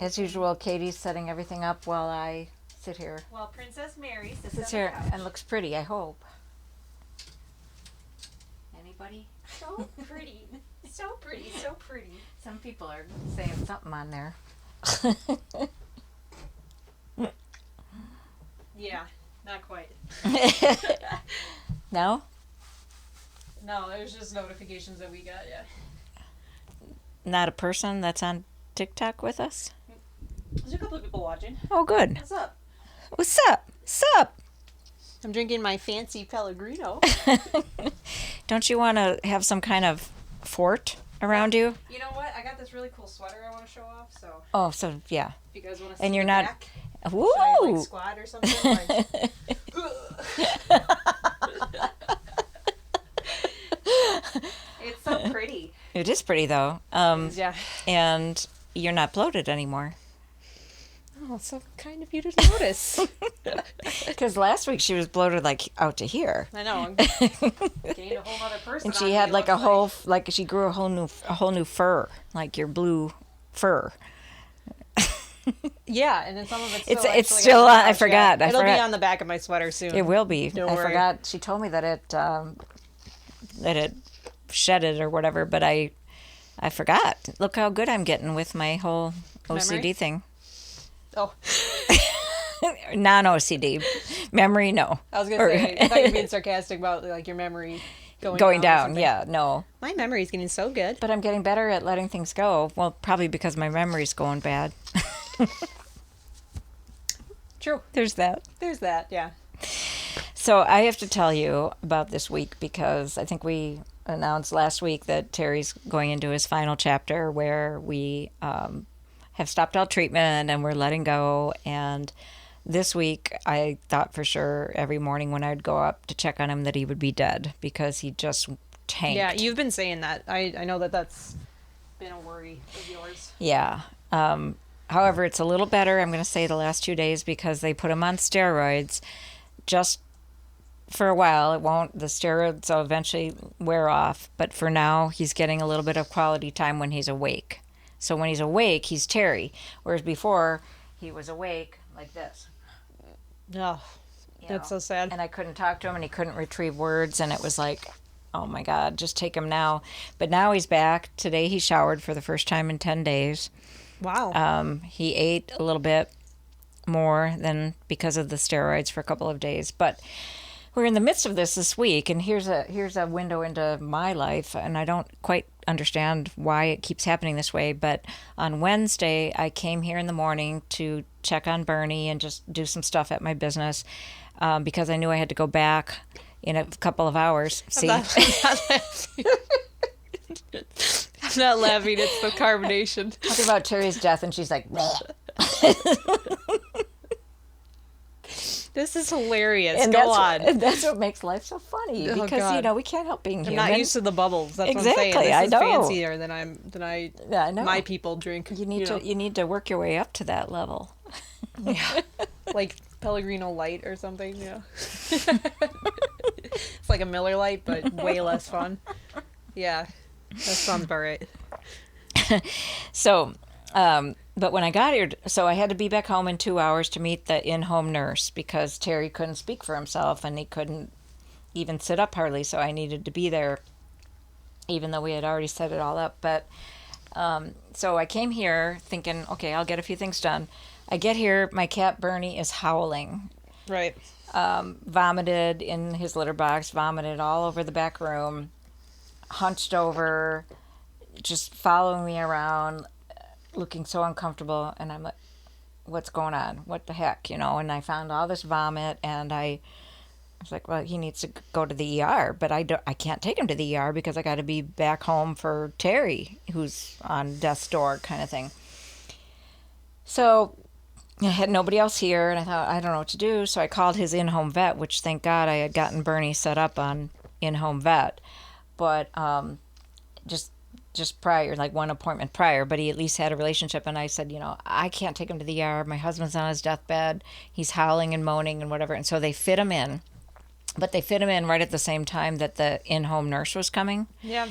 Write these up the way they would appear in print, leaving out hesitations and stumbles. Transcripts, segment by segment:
As usual, Katie's setting everything up while I sit here. While Princess Mary sits here and looks pretty, I hope. Anybody? So pretty. So pretty, so pretty. Some people are saying something on there. Yeah, not quite. No? No, there's just notifications that we got, yeah. Not a person that's on TikTok with us? There's a couple of people watching. Oh, good. What's up? What's up? What's up? I'm drinking my fancy Pellegrino. Don't you want to have some kind of fort around you? You know what? I got this really cool sweater I want to show off, so... Oh, so, yeah. If you guys want to see and you're the not... back, Woo! should I, like, squat or something? Like... It's so pretty. It is pretty, though. Yeah. And you're not bloated anymore. Oh, it's so kind of you to notice. Because last week she was bloated like out to here. I know. I'm getting a whole other person. And she had like a whole, like she grew a whole new fur, like your blue fur. Yeah, and then some of it's still on. I forgot. It'll be on the back of my sweater soon. It will be. Don't I worry. forgot. She told me that it shedded or whatever, but I forgot. Look how good I'm getting with my whole OCD Memory? thing. Oh. Non-OCD. Memory, no. I was going to say, I thought you were being sarcastic about like your memory going down. Yeah, no. My memory's getting so good. But I'm getting better at letting things go. Well, probably because my memory's going bad. True. There's that. There's that, yeah. So I have to tell you about this week because I think we announced last week that Terry's going into his final chapter where we have stopped all treatment and we're letting go. And this week I thought for sure every morning when I'd go up to check on him that he would be dead because he just tanked. Yeah, you've been saying that. I know that's been a worry of yours. Yeah. However, it's a little better, I'm going to say, the last 2 days because they put him on steroids just for a while. The steroids will eventually wear off, but for now, he's getting a little bit of quality time when he's awake. So when he's awake, he's Terry, whereas before, he was awake like this. Oh, that's so sad. And I couldn't talk to him, and he couldn't retrieve words, and it was like, oh my God, just take him now. But now he's back. Today he showered for the first time in 10 days. Wow. He ate a little bit more than because of the steroids for a couple of days. But we're in the midst of this week, and here's a window into my life, and I don't quite understand why it keeps happening this way. But on Wednesday, I came here in the morning to check on Bernie and just do some stuff at my business because I knew I had to go back in a couple of hours. See? I'm not laughing. It's the carbonation. Talking about Terry's death, and she's like, this is hilarious. and Go on. That's what makes life so funny because God. we can't help being I'm human. not used to the bubbles. That's Exactly, what I'm saying. I This know. is fancier than I know. my people drink. You need to work your way up to that level. Yeah. Like Pellegrino Light or something. Yeah. It's like a Miller Lite, but way less fun. Yeah, that sounds about right. So, but when I got here, so I had to be back home in 2 hours to meet the in-home nurse because Terry couldn't speak for himself and he couldn't even sit up hardly. So I needed to be there, even though we had already set it all up. But so I came here thinking, okay, I'll get a few things done. I get here, my cat Bernie is howling. Right. Vomited in his litter box, vomited all over the back room, hunched over, just following me around, looking so uncomfortable. And I'm like, what's going on? What the heck? And I found all this vomit, and I was like, well, he needs to go to the ER, but I can't take him to the ER because I got to be back home for Terry, who's on death's door kind of thing. So I had nobody else here, and I thought, I don't know what to do. So I called his in-home vet, which thank God I had gotten Bernie set up on in-home vet. But just prior, like one appointment prior, but he at least had a relationship. And I said, I can't take him to the ER. My husband's on his deathbed. He's howling and moaning and whatever. And so they fit him in. But they fit him in right at the same time that the in-home nurse was coming. Yeah.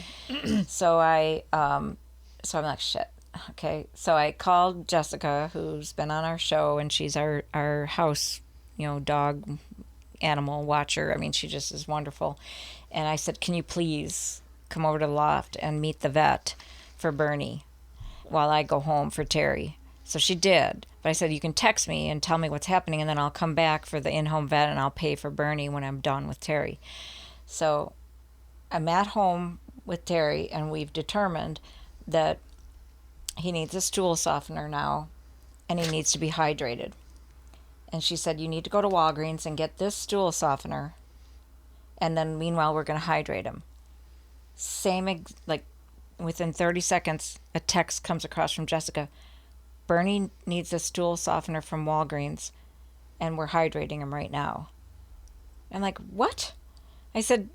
So I'm like, shit. Okay, so I called Jessica, who's been on our show, and she's our house, dog animal watcher. I mean, she just is wonderful. And I said, can you please come over to the loft and meet the vet for Bernie while I go home for Terry? So she did. But I said, you can text me and tell me what's happening, and then I'll come back for the in-home vet, and I'll pay for Bernie when I'm done with Terry. So I'm at home with Terry, and we've determined that he needs a stool softener now, and he needs to be hydrated. And she said, you need to go to Walgreens and get this stool softener, and then meanwhile we're going to hydrate him. Like within 30 seconds, a text comes across from Jessica. Bernie needs a stool softener from Walgreens, and we're hydrating him right now. I'm like, what? I said,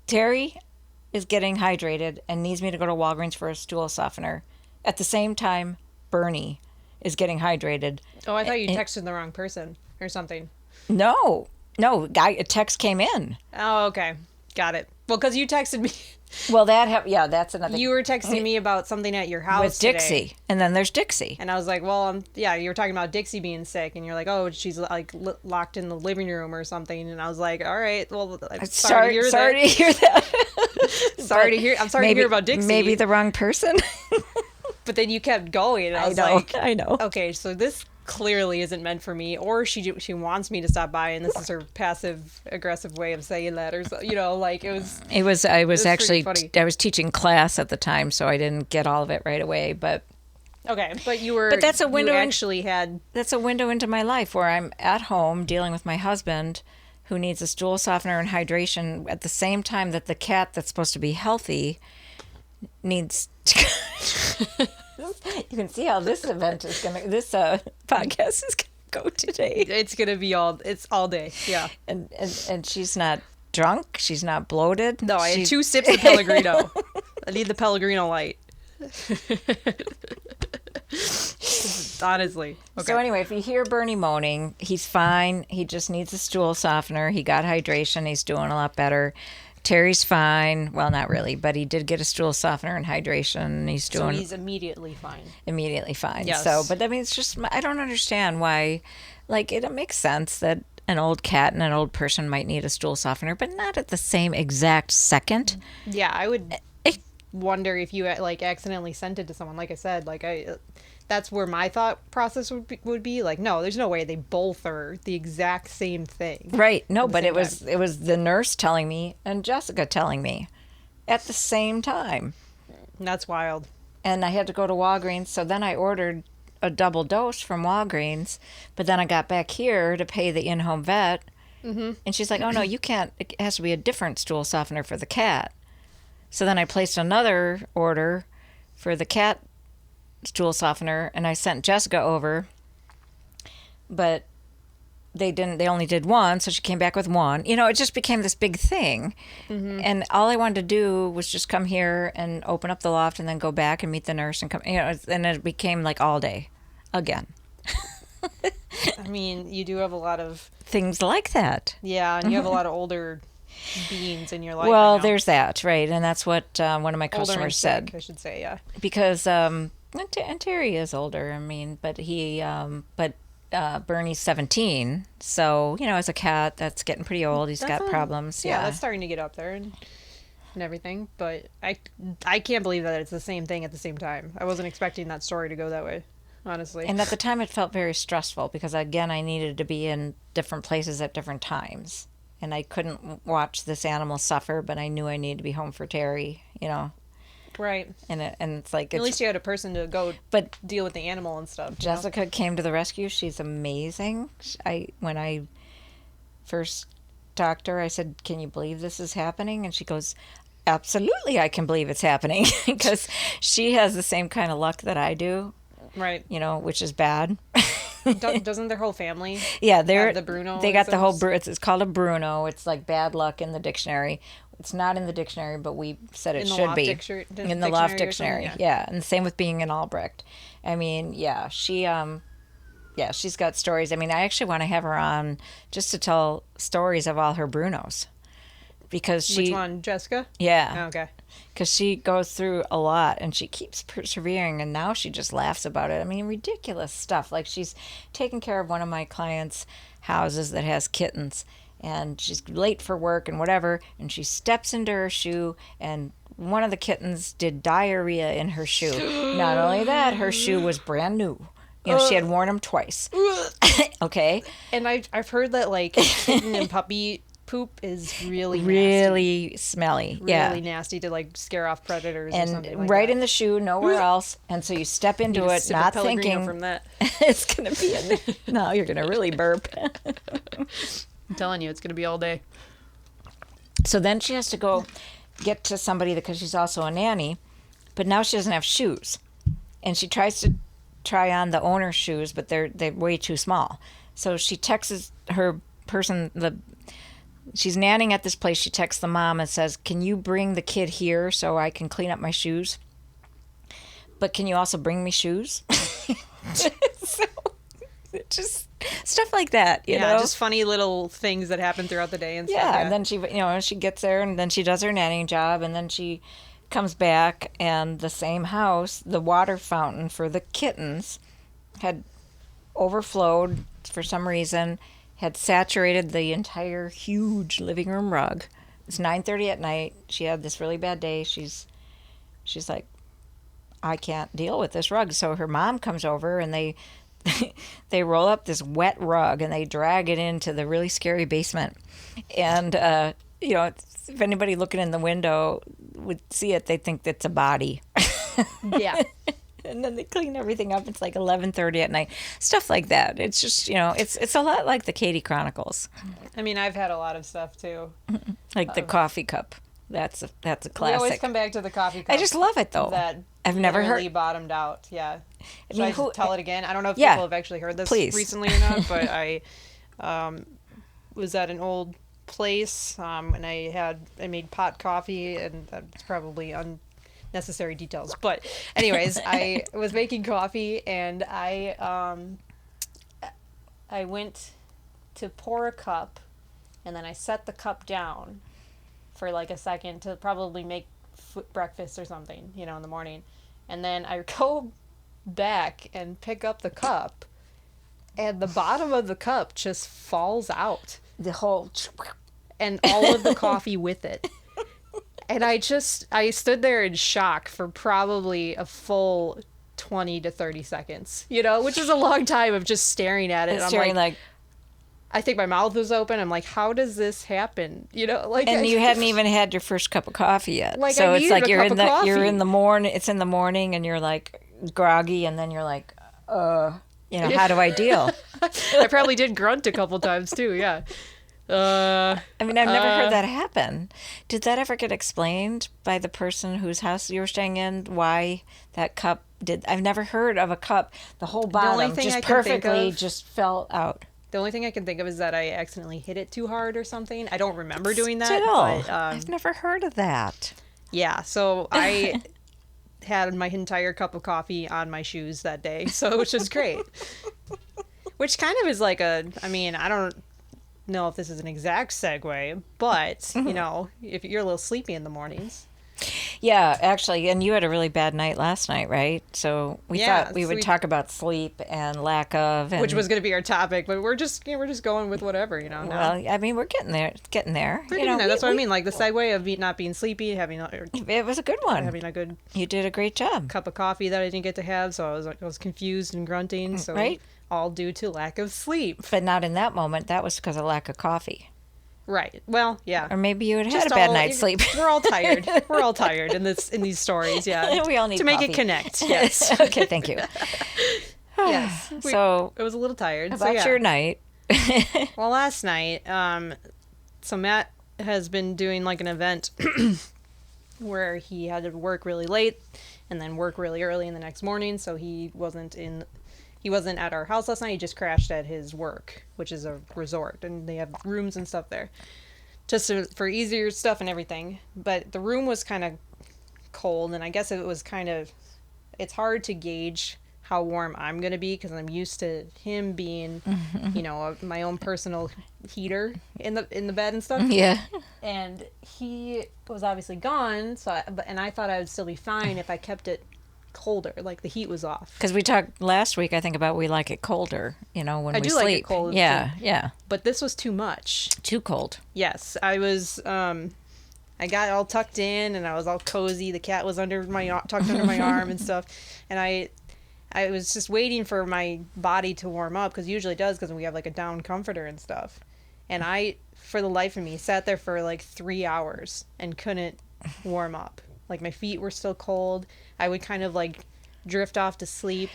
Terry is getting hydrated and needs me to go to Walgreens for a stool softener. At the same time, Bernie is getting hydrated. Oh, I thought you texted the wrong person or something. No, a text came in. Oh, okay. Got it. Well, because you texted me. Well, that's another. You were texting me about something at your house with Dixie, today. And then there's Dixie. And I was like, well, you were talking about Dixie being sick, and you're like, oh, she's like locked in the living room or something. And I was like, all right, well, I'm sorry to hear that. I'm sorry to hear about Dixie. Maybe the wrong person. But then you kept going. And I know. Okay, so this clearly isn't meant for me, or she wants me to stop by, and this is her passive aggressive way of saying that, or like it was. I was actually funny. I was teaching class at the time, so I didn't get all of it right away. But okay, but you were. But that's a window. That's a window into my life where I'm at home dealing with my husband, who needs a stool softener and hydration at the same time that the cat that's supposed to be healthy needs. You can see how this podcast is gonna go today. It's gonna be all day, yeah. And she's not drunk. She's not bloated. No, I had 2 sips of Pellegrino. I need the Pellegrino light. Honestly. Okay. So anyway, if you hear Bernie moaning, he's fine. He just needs a stool softener. He got hydration. He's doing a lot better. Terry's fine. Well, not really, but he did get a stool softener and hydration. He's immediately fine. Immediately fine. Yes. So, but I mean, it's just, I don't understand why, like, it makes sense that an old cat and an old person might need a stool softener, but not at the same exact second. Yeah, I would wonder if you, like, accidentally sent it to someone. Like I said, that's where my thought process would be like, no, there's no way they both are the exact same thing. Right. No, but it was the nurse telling me and Jessica telling me at the same time. That's wild. And I had to go to Walgreens, so then I ordered a double dose from Walgreens, but then I got back here to pay the in-home vet, and she's like, oh no, you can't, it has to be a different stool softener for the cat. So then I placed another order for the cat stool softener, and I sent Jessica over, but they only did one, so she came back with one. It just became this big thing. And all I wanted to do was just come here and open up the loft and then go back and meet the nurse and come, and it became like all day again. I mean, you do have a lot of things like that. Yeah, and you have a lot of older beings in your life. Well, right now. There's that, right? And that's what one of my customers said. I should say, yeah. Because and Terry is older. I mean, but Bernie's 17, so as a cat, that's getting pretty old. He's got problems. Yeah, that's starting to get up there and everything. But I can't believe that it's the same thing at the same time. I wasn't expecting that story to go that way, honestly. And at the time, it felt very stressful because again, I needed to be in different places at different times, and I couldn't watch this animal suffer. But I knew I needed to be home for Terry. Right. And it's like... At least you had a person to go deal with the animal and stuff. Jessica came to the rescue. She's amazing. When I first talked to her, I said, can you believe this is happening? And she goes, absolutely, I can believe it's happening. Because she has the same kind of luck that I do. Right. Which is bad. Doesn't their whole family have the Bruno? They got the whole... It's called a Bruno. It's like bad luck in the dictionary. It's not in the dictionary, but we said it should be in the Loft Dictionary. Yeah, and the same with being an Albrecht. I mean, yeah, she's got stories. I mean, I actually want to have her on just to tell stories of all her Brunos, because she... Which one, Jessica? Yeah. Oh, okay. Because she goes through a lot and she keeps persevering, and now she just laughs about it. I mean, ridiculous stuff. Like, she's taking care of one of my clients' houses that has kittens, and she's late for work and whatever, and she steps into her shoe, and one of the kittens did diarrhea in her shoe. Not only that, her shoe was brand new. You know, she had worn them twice. Okay? And I've heard that, like, kitten and puppy poop is really smelly. Really nasty to, like, scare off predators and or something like right that. in the shoe, nowhere else. And so you step into it, not thinking from that. it's going to be no, you're going to really burp. I'm telling you, it's going to be all day. So then she has to go get to somebody because she's also a nanny, but now she doesn't have shoes. And she tries to try on the owner's shoes, but they're way too small. So she texts her person, she's nannying at this place. She texts the mom and says, "Can you bring the kid here so I can clean up my shoes? But can you also bring me shoes?" So, just stuff like that, you know? Just funny little things that happen throughout the day and stuff. Yeah, and then she gets there, and then she does her nannying job, and then she comes back, and the same house, the water fountain for the kittens had overflowed for some reason, had saturated the entire huge living room rug. It's 9:30 at night. She had this really bad day. She's like, I can't deal with this rug. So her mom comes over, and they roll up this wet rug, and they drag it into the really scary basement. And if anybody looking in the window would see it, they'd think it's a body. Yeah. And then they clean everything up. It's like 11:30 at night. Stuff like that. It's just, it's a lot like the Katie Chronicles. I mean, I've had a lot of stuff too. Like the coffee cup. That's a classic. We always come back to the coffee cup. I just love it though. I've never heard. Bottomed out. Yeah. I mean, Should I tell it again? I don't know if people have actually heard this recently or not, but I was at an old place and I made pot coffee, and that's probably unnecessary details. But anyways, I was making coffee, and I went to pour a cup, and then I set the cup down for like a second to probably make breakfast or something, in the morning. And then I go back and pick up the cup, and the bottom of the cup just falls out. The whole... And all of the coffee with it. And I stood there in shock for probably a full 20 to 30 seconds, which is a long time of just staring at it. And I'm like, I think my mouth was open. I'm like, how does this happen? And you hadn't even had your first cup of coffee yet. Like, so I it's like you're in the morning. It's in the morning, and you're like groggy, and then you're like, how do I deal? I probably did grunt a couple times too. Yeah. I mean, I've never heard that happen. Did that ever get explained by the person whose house you were staying in? Why that cup did? I've never heard of a cup. The whole bottom just perfectly just fell out. The only thing I can think of is that I accidentally hit it too hard or something. I don't remember doing that. But, I've never heard of that. Yeah, so I had my entire cup of coffee on my shoes that day, which was great. Which kind of is like I don't know if this is an exact segue, but, if you're a little sleepy in the mornings. Yeah, actually, and you had a really bad night last night, right? So we thought we would talk about sleep and lack of, which was going to be our topic, but we're just going with whatever, now. Well, I mean, we're getting there. We're getting there. That's what I mean. Like the segue of not being sleepy, it was a good one. Having a good. You did a great job. Cup of coffee that I didn't get to have, so I was confused and grunting. So right. All due to lack of sleep. But not in that moment. That was because of lack of coffee. Right. Well, yeah. Or maybe you had a bad night's sleep. We're all tired. We're all tired in these stories. Yeah. We all need to coffee. make it connect. Yes. Okay. Thank you. Yes. So it was a little tired. About your night. Well, last night, so Matt has been doing like an event where he had to work really late and then work really early in the next morning. So he wasn't at our house last night. He just crashed at his work, which is a resort, and they have rooms and stuff there, just for easier stuff and everything. But the room was kind of cold, and I guess it's hard to gauge how warm I'm going to be, because I'm used to him being, my own personal heater in the bed and stuff. Yeah. And he was obviously gone, and I thought I would still be fine if I kept it colder, like the heat was off. Because we talked last week, I think, about we like it colder, when we sleep. Like it cold. Yeah, yeah. But this was too much. Too cold. Yes, I was. I got all tucked in, and I was all cozy. The cat was tucked under my arm and stuff, and I was just waiting for my body to warm up, because usually it does, because we have like a down comforter and stuff. And I, for the life of me, sat there for like 3 hours and couldn't warm up. Like, my feet were still cold. I would kind of like drift off to sleep,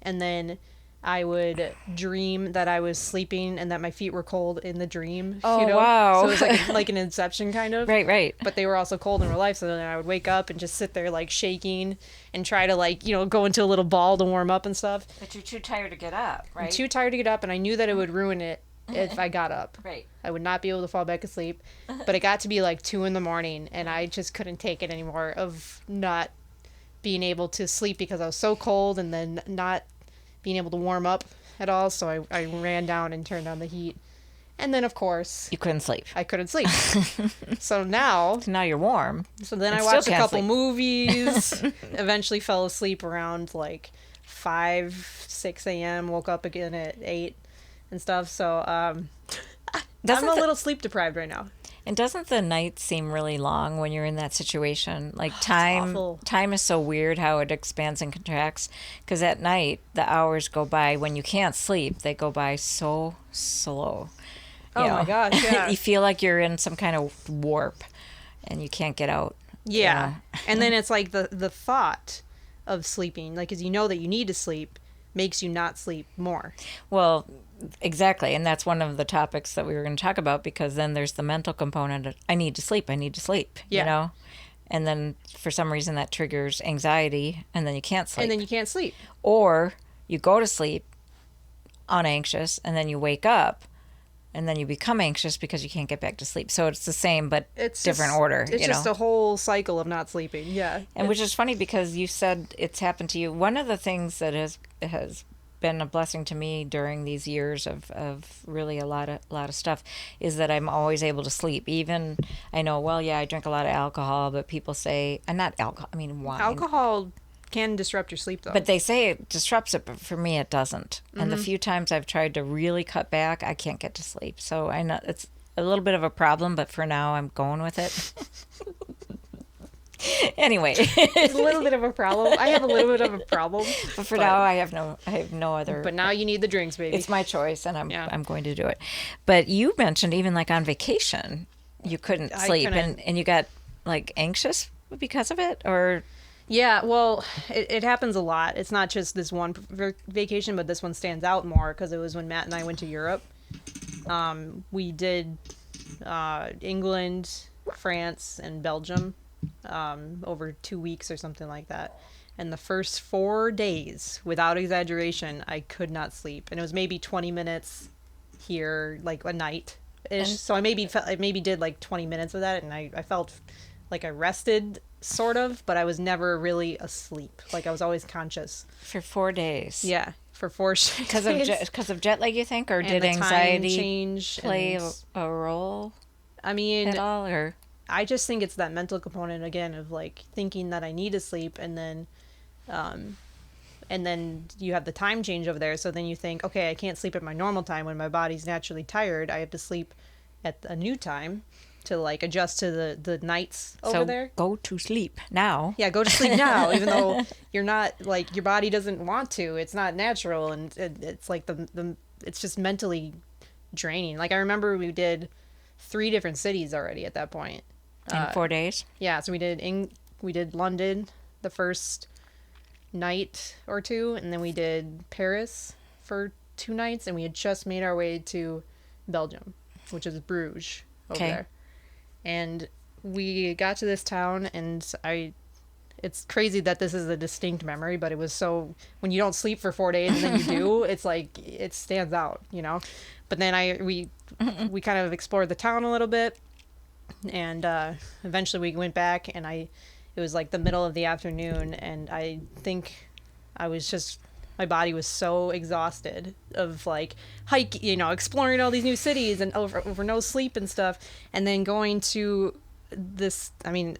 and then I would dream that I was sleeping and that my feet were cold in the dream. Oh, wow. So it was like an Inception kind of. Right. But they were also cold in real life, so then I would wake up and just sit there like shaking and try to like, go into a little ball to warm up and stuff. But you're too tired to get up, right? I'm too tired to get up, and I knew that it would ruin it if I got up. Right. I would not be able to fall back asleep. But it got to be like 2 a.m, and I just couldn't take it anymore of not being able to sleep, because I was so cold, and then not being able to warm up at all. So I ran down and turned on the heat. And then, of course, you couldn't sleep. I couldn't sleep. So now you're warm. So then I watched a couple movies, eventually fell asleep around like 6 a.m, woke up again at 8 and stuff. So I'm a little sleep deprived right now. And doesn't the night seem really long when you're in that situation? Like, time is so weird how it expands and contracts. Because at night, the hours go by. When you can't sleep, they go by so slow. My gosh, yeah. You feel like you're in some kind of warp and you can't get out. Yeah. And then it's like the thought of sleeping, like, because you know that you need to sleep, makes you not sleep more. Well, exactly. And that's one of the topics that we were going to talk about, because then there's the mental component of, I need to sleep, yeah. And then for some reason that triggers anxiety, and then you can't sleep. Or you go to sleep unanxious, and then you wake up, and then you become anxious because you can't get back to sleep. So it's the same, but it's different order. It's just a whole cycle of not sleeping. Yeah. And which is funny, because you said it's happened to you. One of the things that has been a blessing to me during these years of really a lot of stuff is that I'm always able to sleep. Even, I know, I drink a lot of alcohol, but people say, not alcohol, I mean wine. Alcohol can disrupt your sleep, though. But they say it disrupts it, but for me it doesn't. Mm-hmm. And the few times I've tried to really cut back, I can't get to sleep. So I know it's a little bit of a problem, but for now I'm going with it. Anyway, it's a little bit of a problem. I have a little bit of a problem, but for now I have no other. But now you need the drinks, baby. It's my choice, and I'm going to do it. But you mentioned even like on vacation, you couldn't sleep, and you got like anxious because of it, or. Yeah, well, it happens a lot. It's not just this one vacation, but this one stands out more because it was when Matt and I went to Europe. We did England, France, and Belgium over 2 weeks or something like that. And the first 4 days, without exaggeration, I could not sleep. And it was maybe 20 minutes here, like a night-ish. So I maybe did like 20 minutes of that, and I felt like I rested, sort of, but I was never really asleep. Like, I was always conscious. For 4 days. Yeah, for 4 days. Because of jet lag, you think? Or did anxiety play a role? I mean, at all? Or I just think it's that mental component, again, of like thinking that I need to sleep, and then you have the time change over there. So then you think, okay, I can't sleep at my normal time when my body's naturally tired. I have to sleep at a new time to like adjust to the nights over there. Go to sleep now. Yeah, go to sleep now, even though you're not, like, your body doesn't want to. It's not natural, and it's like it's just mentally draining. Like, I remember we did 3 different cities already at that point. In 4 days? Yeah, so we did London the first night or 2, and then we did Paris for 2 nights, and we had just made our way to Belgium, which is Bruges over there. And we got to this town, and it's crazy that this is a distinct memory, but it was so, when you don't sleep for 4 days and then you do, it's like, it stands out, But then we kind of explored the town a little bit, and eventually we went back, and it was like the middle of the afternoon, and I think I was just My body was so exhausted of like exploring all these new cities and over no sleep and stuff. And then going to this, I mean,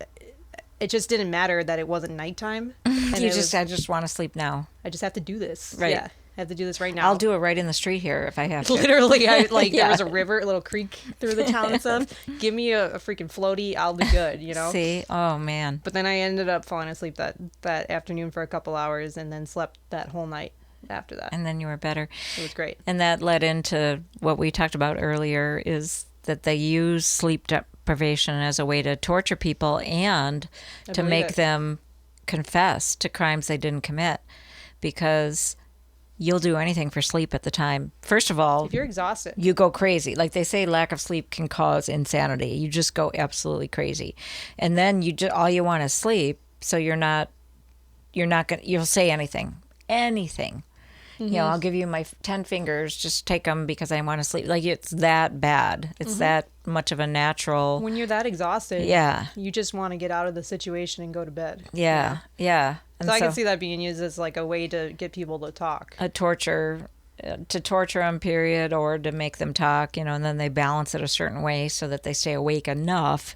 it just didn't matter that it wasn't nighttime. And I just want to sleep now. I just have to do this. Right. Yeah. I have to do this right now. I'll do it right in the street here if I have to. Literally, there was a river, a little creek through the town and stuff. Give me a freaking floaty, I'll be good, See? Oh, man. But then I ended up falling asleep that afternoon for a couple hours and then slept that whole night after that. And then you were better. It was great. And that led into what we talked about earlier, is that they use sleep deprivation as a way to torture people and to make them confess to crimes they didn't commit, because you'll do anything for sleep at the time. First of all, if you're exhausted, you go crazy. Like they say, lack of sleep can cause insanity. You just go absolutely crazy. And then all you want is sleep. So you'll say anything. Mm-hmm. I'll give you my 10 fingers, just take them because I want to sleep. Like, it's that bad. It's that much of a natural. When you're that exhausted, you just want to get out of the situation and go to bed. Yeah. And so I can see that being used as like a way to get people to talk. To torture them, period, or to make them talk, and then they balance it a certain way so that they stay awake enough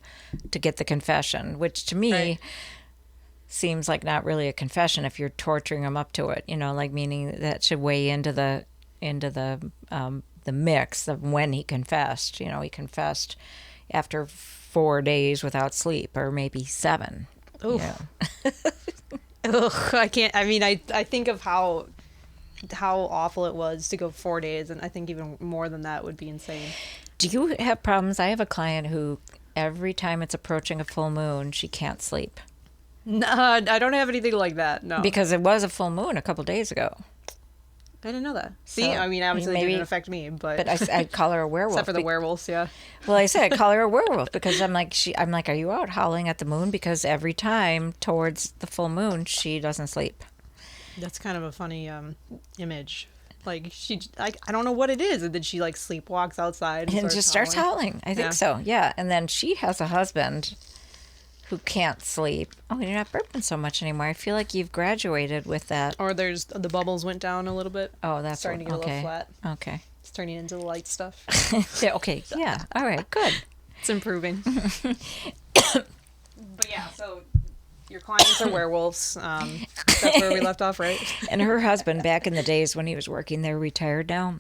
to get the confession, which to me seems like not really a confession if you're torturing them up to it, like, meaning that should weigh into the mix of when he confessed. He confessed after 4 days without sleep, or maybe 7. Ooh. Ugh, I can't. I mean, I think of how awful it was to go 4 days, and I think even more than that would be insane. Do you have problems? I have a client who every time it's approaching a full moon, she can't sleep. No, I don't have anything like that. No, because it was a full moon a couple days ago. I didn't know that. See, I mean, obviously it didn't affect me, but I'd call her a werewolf. Except for the werewolves, yeah. Well, I said I'd call her a werewolf because I'm like, are you out howling at the moon? Because every time towards the full moon, she doesn't sleep. That's kind of a funny image. Like, I don't know what it is. And then she like sleepwalks outside and just starts howling. I think so, yeah. And then she has a husband who can't sleep. Oh, you're not burping so much anymore. I feel like you've graduated with that. Or the bubbles went down a little bit. Oh, that's starting to get a little flat. Okay. It's turning into the light stuff. Yeah, okay. Yeah. All right. Good. It's improving. But yeah, so your clients are werewolves. That's where we left off, right? And her husband, back in the days when he was working, they're retired now.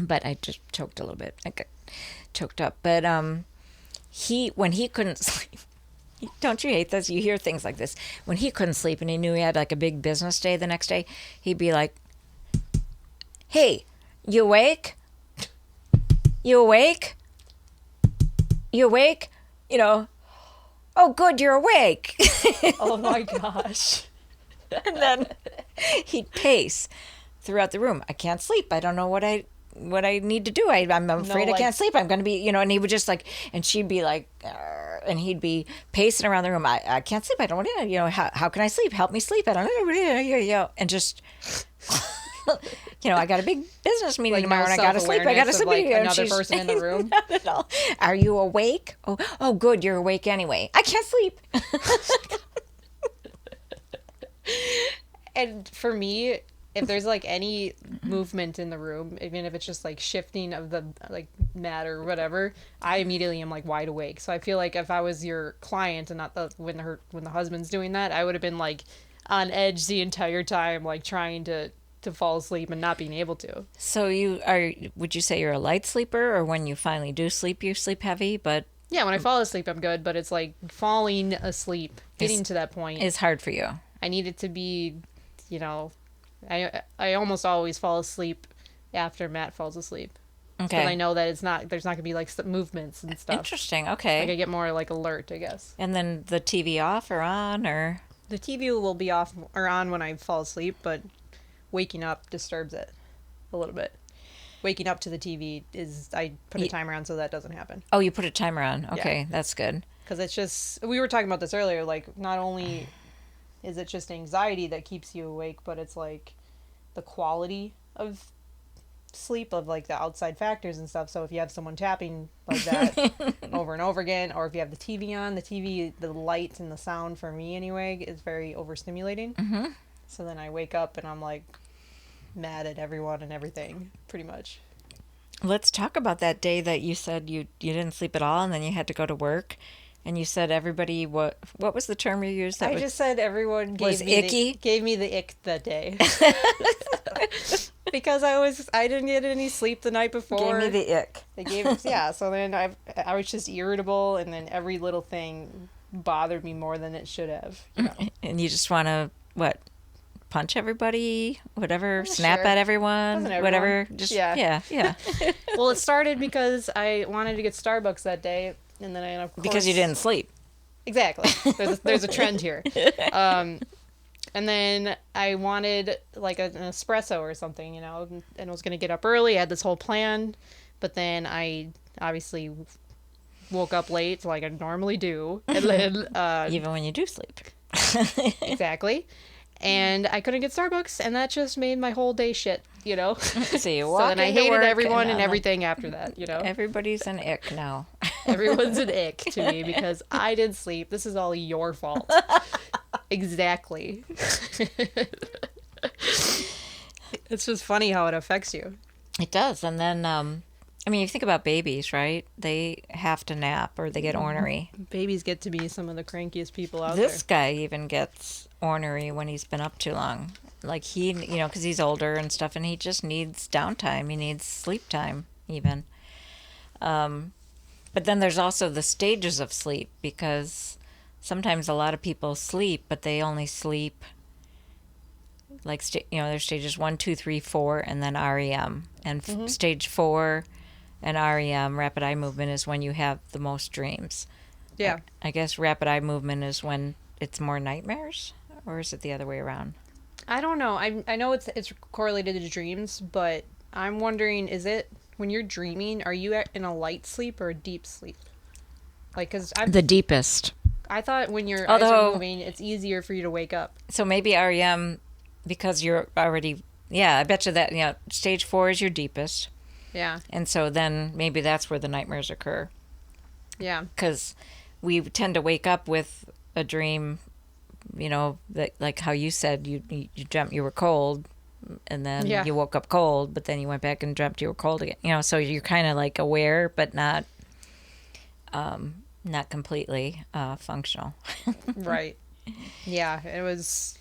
But I just choked a little bit. I got choked up. But when he couldn't sleep. Don't you hate this? You hear things like this. When he couldn't sleep and he knew he had like a big business day the next day, he'd be like, "Hey, you awake? You awake? You awake? Oh, good, you're awake." Oh my gosh. And then he'd pace throughout the room. I can't sleep. I don't know what I need to do. I'm afraid I can't sleep. I'm going to be, and he would just like, and she'd be like, and he'd be pacing around the room. I can't sleep. I don't want to, how can I sleep? Help me sleep. I don't know. And just, I got a big business meeting tomorrow and I got to sleep. I got to sleep. Like another person in the room. Not at all. Are you awake? Oh, good. You're awake anyway. I can't sleep. And for me, if there's like any movement in the room, even if it's just like shifting of the like matter or whatever, I immediately am like wide awake. So I feel like if I was your client and not when the husband's doing that, I would have been like on edge the entire time, like trying to fall asleep and not being able to. So would you say you're a light sleeper, or when you finally do sleep, you sleep heavy? But yeah, when I fall asleep, I'm good, but it's like falling asleep, getting to that point is hard for you. I need it to be, I almost always fall asleep after Matt falls asleep. Okay. Because I know that there's not going to be like movements and stuff. Interesting. Okay. Like I get more like alert, I guess. And then the TV off or on, or? The TV will be off or on when I fall asleep, but waking up disturbs it a little bit. Waking up to the TV I put a timer on so that doesn't happen. Oh, you put a timer on. Okay, yeah. That's good. Because it's just, we were talking about this earlier, like not only is it just anxiety that keeps you awake, but it's like the quality of sleep, of like the outside factors and stuff. So if you have someone tapping like that over and over again, or if you have the TV on, the light and the sound, for me anyway, is very overstimulating. Mm-hmm. So then I wake up and I'm like mad at everyone and everything, pretty much. Let's talk about that day that you said you didn't sleep at all and then you had to go to work. And you said everybody, what was the term you used? I just said everyone gave me the ick that day. Because I didn't get any sleep the night before. Gave me the ick. So then I was just irritable, and then every little thing bothered me more than it should have. You know? And you just want to, punch everybody, whatever, snap at everyone, whatever. Just yeah. Well, it started because I wanted to get Starbucks that day, and then because you didn't sleep. Exactly. There's a trend here. And then I wanted like an espresso or something, and I was gonna get up early. I had this whole plan, but then I obviously woke up late, like I normally do, and then even when you do sleep. Exactly. And I couldn't get Starbucks, and that just made my whole day shit, So you walk so then I hated everyone and everything after that, Everybody's an ick now. Everyone's an ick to me because I didn't sleep. This is all your fault. Exactly. It's just funny how it affects you. It does. And then, you think about babies, right? They have to nap or they get ornery. Babies get to be some of the crankiest people out there. This guy even gets ornery when he's been up too long. Like he, because he's older and stuff, and he just needs downtime. He needs sleep time even. But then there's also the stages of sleep, because sometimes a lot of people sleep, but they only sleep like, there's stages 1, 2, 3, 4, and then REM. And stage 4 and REM, rapid eye movement, is when you have the most dreams. Yeah. I guess rapid eye movement is when it's more nightmares, or is it the other way around? I don't know. I know it's correlated to dreams, but I'm wondering, is it when you're dreaming, are you in a light sleep or a deep sleep? Like, because the deepest. I thought when your eyes are moving, it's easier for you to wake up. So maybe REM, because you're already, I bet you that, stage 4 is your deepest. Yeah. And so then maybe that's where the nightmares occur. Yeah. Because we tend to wake up with a dream, that, like how you said, you dreamt you were cold, and then you woke up cold, but then you went back and dreamt you were cold again. So you're kind of like aware, but not completely functional. Right. Yeah, it was.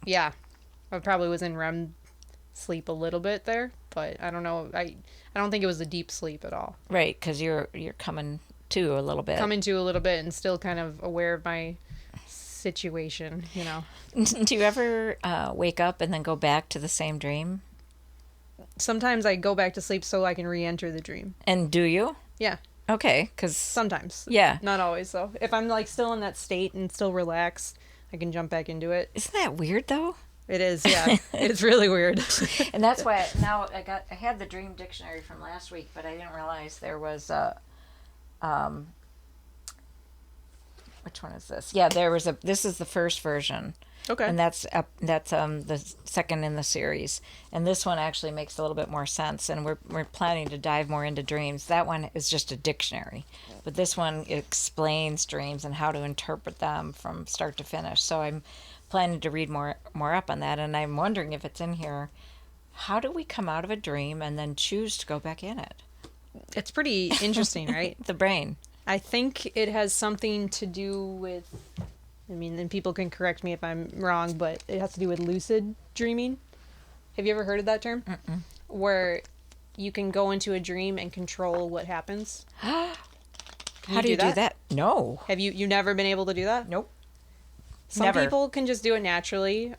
Yeah, I probably was in REM sleep a little bit there, but I don't know. I don't think it was a deep sleep at all. Right, because you're coming to a little bit. Coming to a little bit and still kind of aware of my situation, Do you ever wake up and then go back to the same dream? Sometimes I go back to sleep so I can re-enter the dream. And do you? Yeah. Okay, because... Sometimes. Yeah. Not always, though. If I'm, like, still in that state and still relaxed, I can jump back into it. Isn't that weird, though? It is, yeah. It's really weird. And that's why I had the dream dictionary from last week, but I didn't realize there was a... which one is this? Yeah, this is the first version. Okay. And that's the second in the series. And this one actually makes a little bit more sense, and we're planning to dive more into dreams. That one is just a dictionary. But this one explains dreams and how to interpret them from start to finish. So I'm planning to read more up on that, and I'm wondering if it's in here. How do we come out of a dream and then choose to go back in it? It's pretty interesting, right? The brain. I think it has something to do with, and people can correct me if I'm wrong, but it has to do with lucid dreaming. Have you ever heard of that term? Mm-mm. Where you can go into a dream and control what happens. How do you do that? No. Have you never been able to do that? Nope. Some people can just do it naturally,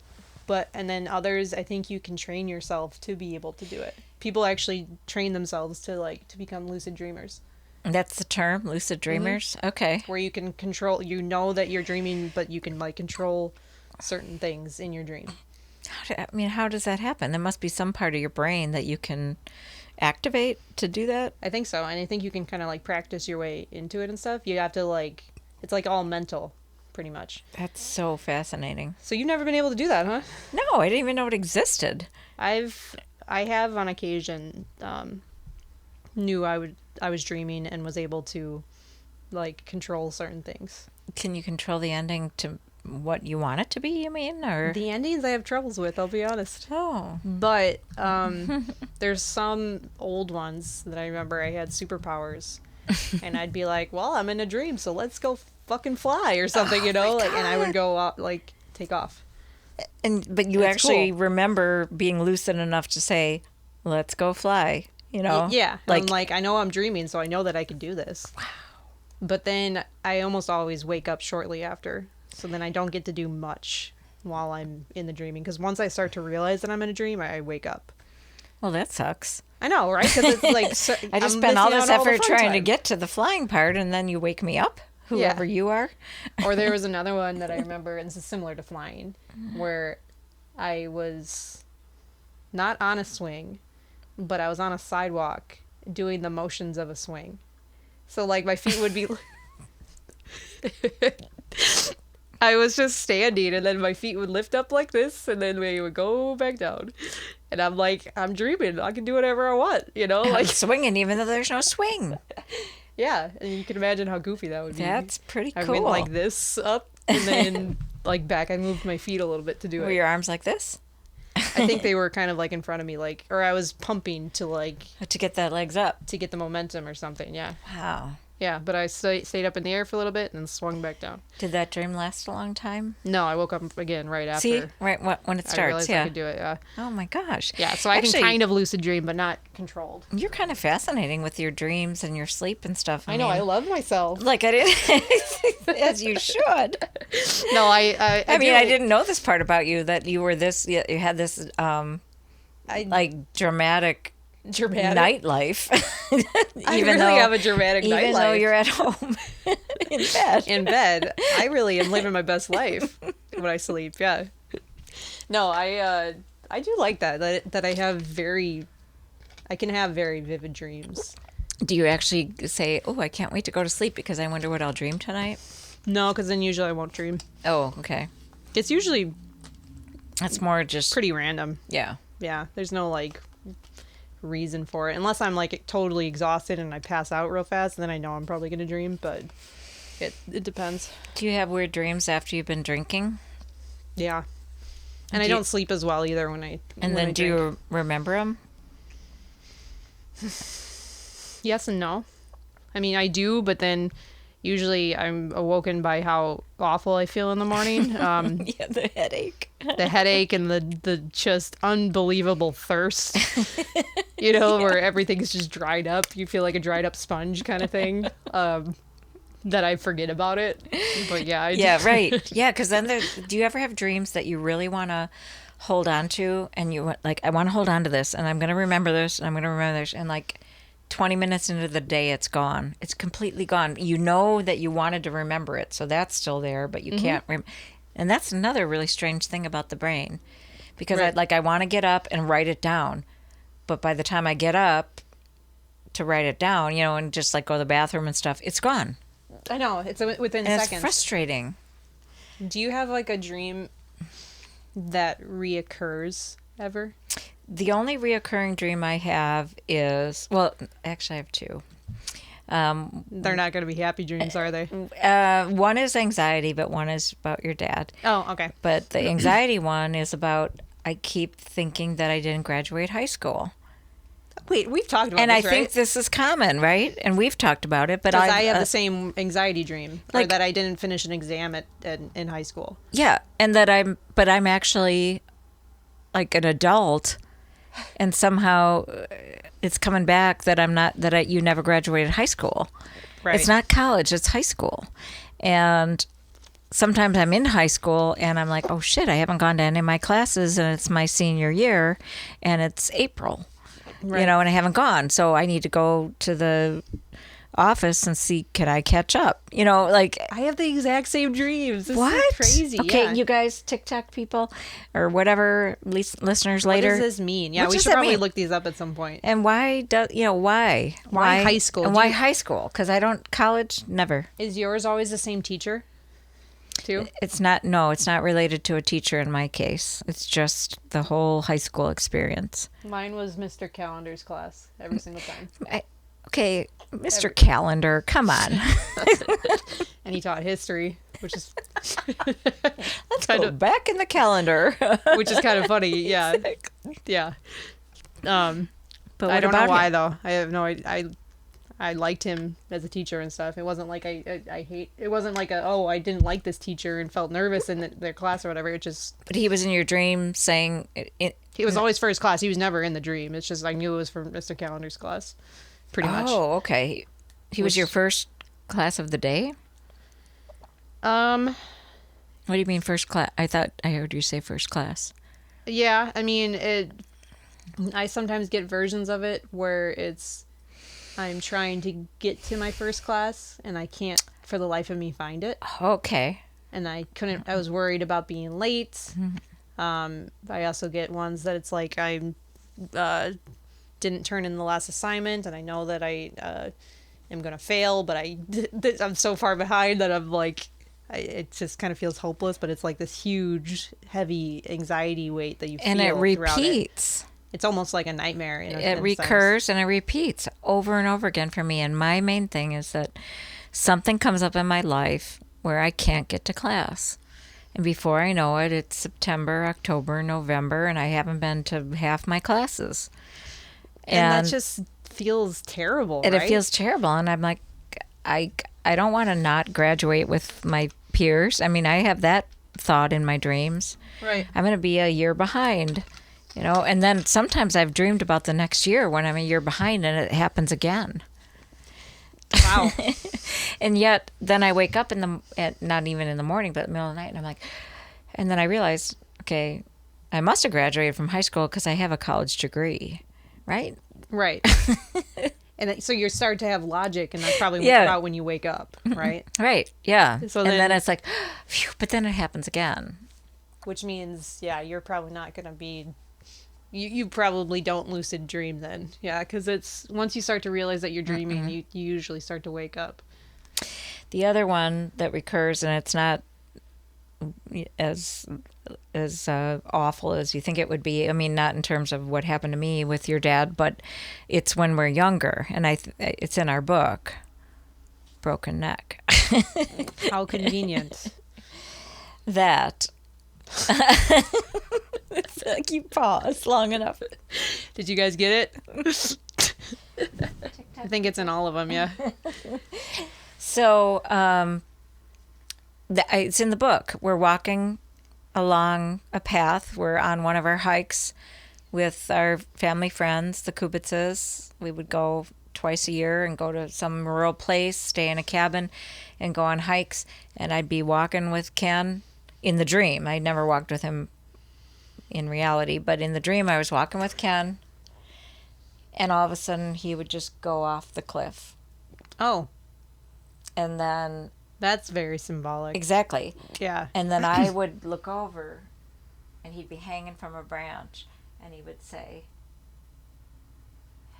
and then others, I think you can train yourself to be able to do it. People actually train themselves to become lucid dreamers. That's the term, lucid dreamers? Mm-hmm. Okay. Where you can control, that you're dreaming, but you can control certain things in your dream. How does that happen? There must be some part of your brain that you can activate to do that? I think so. And I think you can kind of practice your way into it and stuff. You have to it's all mental, pretty much. That's so fascinating. So you've never been able to do that, huh? No, I didn't even know it existed. I have on occasion knew I was dreaming and was able to control certain things. Can you control the ending to what you want it to be, you mean? Or the endings I have troubles with, I'll be honest. Oh. But there's some old ones that I remember I had superpowers. And I'd be like, well, I'm in a dream, so let's go fucking fly or something, you know? Like, and I would go out, like, take off. But you actually remember being lucid enough to say, let's go fly, you know? Yeah. Like, I'm like, I know I'm dreaming, so I know that I can do this. Wow. But then I almost always wake up shortly after. So then I don't get to do much while I'm in the dreaming. Because once I start to realize that I'm in a dream, I wake up. Well, that sucks. I know, right? Because it's like... I just spent all this effort trying to get to the flying part, and then you wake me up, whoever you are. Or there was another one that I remember, and this is similar to flying, where I was not on a swing, but I was on a sidewalk doing the motions of a swing. So, like, my feet would be... I was just standing, and then my feet would lift up like this, and then they would go back down. And I'm like, I'm dreaming. I can do whatever I want, you know? Like swinging, even though there's no swing. Yeah, and you can imagine how goofy that would be. That's pretty cool. I went like this up, and then like back. I moved my feet a little bit to do it. Were your arms like this? I think they were kind of like in front of me, like, or I was pumping to like... To get that legs up. To get the momentum or something, yeah. Wow. Yeah, but I stayed up in the air for a little bit and then swung back down. Did that dream last a long time? No, I woke up again right after. See? Right when it starts, I realized I could do it, yeah. Oh my gosh. Yeah, so I can kind of lucid dream, but not controlled. You're kind of fascinating with your dreams and your sleep and stuff. I know, I love myself. Like I didn't, as you should. No, I mean, I didn't know this part about you, that you were this, you had this, like dramatic nightlife. I really have a dramatic nightlife. Even though you're at home in bed. In bed. I really am living my best life when I sleep, yeah. No, I do like that I can have very vivid dreams. Do you actually say, oh, I can't wait to go to sleep because I wonder what I'll dream tonight? No, because then usually I won't dream. Oh, okay. It's usually... That's more just... pretty random. Yeah. Yeah, there's no, like... reason for it, unless I'm like totally exhausted and I pass out real fast, and then I know I'm probably gonna dream, but it depends. Do you have weird dreams after you've been drinking? Yeah. And I don't sleep as well either when I do you remember them? Yes and no. I mean, I do, but then usually I'm awoken by how awful I feel in the morning. Yeah, the headache. The headache and the just unbelievable thirst. You know, where everything's just dried up. You feel like a dried up sponge kind of thing. That I forget about it. But yeah. Yeah, right. Yeah, because then do you ever have dreams that you really want to hold on to? And you like, I want to hold on to this, and I'm going to remember this, and I'm going to remember this. And like 20 minutes into the day, it's gone. It's completely gone. You know that you wanted to remember it, so that's still there, but you can't remember. And that's another really strange thing about the brain. Because I want to get up and write it down. But by the time I get up to write it down, you know, and just like go to the bathroom and stuff, it's gone. I know. It's within and seconds. It's frustrating. Do you have like a dream that reoccurs ever? The only reoccurring dream I have is, well, actually I have two. They're not going to be happy dreams, are they? One is anxiety, but one is about your dad. Oh, okay. But the anxiety one is about, I keep thinking that I didn't graduate high school. Wait, we've talked about this, right? And I think this is common, right? And we've talked about it, but I have the same anxiety dream, like, or that I didn't finish an exam in high school. Yeah, and that I'm actually like an adult, and somehow it's coming back that you never graduated high school. Right. It's not college, it's high school. And sometimes I'm in high school and I'm like, oh shit, I haven't gone to any of my classes, and it's my senior year and it's April. Right. You know, and I haven't gone, so I need to go to the office and see, can I catch up? You know, like, I have the exact same dreams. This what? Is crazy. Okay, yeah. You guys, TikTok people or whatever, listeners later. What does this mean? Yeah, we should probably look these up at some point. And why why high school? And why high school? Because college, never. Is yours always the same teacher? Too? It's not related to a teacher in my case. It's just the whole high school experience. Mine was Mr. Calendar's class every single time. Okay, Mr. Calendar, come on. And he taught history, which is let's go back in the calendar. Which is kind of funny. Yeah. Yeah. But I don't know why though. I have no idea. I liked him as a teacher and stuff. It wasn't like it wasn't like I didn't like this teacher and felt nervous in their class or whatever. It just. But he was in your dream saying. He was always first class. He was never in the dream. It's just I knew it was from Mr. Calendar's class, pretty much. Oh, okay. He was your first class of the day? What do you mean first class? I thought I heard you say first class. Yeah, I mean I sometimes get versions of it where I'm trying to get to my first class and I can't for the life of me find it. Okay. And I was worried about being late. Mm-hmm. I also get ones that it's like I didn't turn in the last assignment and I know that I am going to fail, but I'm so far behind that I'm like, it just kind of feels hopeless, but it's like this huge, heavy anxiety weight that you feel. And it repeats. It's almost like a nightmare. It recurs and it repeats over and over again for me. And my main thing is that something comes up in my life where I can't get to class. And before I know it, it's September, October, November, and I haven't been to half my classes. And that just feels terrible, and right? It feels terrible. And I'm like, I don't want to not graduate with my peers. I mean, I have that thought in my dreams. Right. I'm going to be a year behind. And then sometimes I've dreamed about the next year when I'm a year behind and it happens again. Wow. And yet then I wake up not even in the morning, but in the middle of the night, and I'm like, and then I realized, okay, I must have graduated from high school because I have a college degree, right? Right. And so you start to have logic, and that's probably about when you wake up, right? Right, yeah. So then it's like, phew, but then it happens again. Which means, you're probably not going to be... You probably don't lucid dream then. Yeah, because it's... Once you start to realize that you're dreaming, you usually start to wake up. The other one that recurs, and it's not as awful as you think it would be. I mean, not in terms of what happened to me with your dad, but it's when we're younger, and it's in our book, Broken Neck. How convenient. That. It's like you pause long enough. Did you guys get it? I think it's in all of them, yeah. So, it's in the book. We're walking along a path. We're on one of our hikes with our family friends, the Kubitzes. We would go twice a year and go to some rural place, stay in a cabin, and go on hikes. And I'd be walking with Ken in the dream. I never walked with him in reality, but in the dream I was walking with Ken, and all of a sudden he would just go off the cliff. Oh. And then... That's very symbolic. Exactly. Yeah. And then I would look over, and he'd be hanging from a branch, and he would say,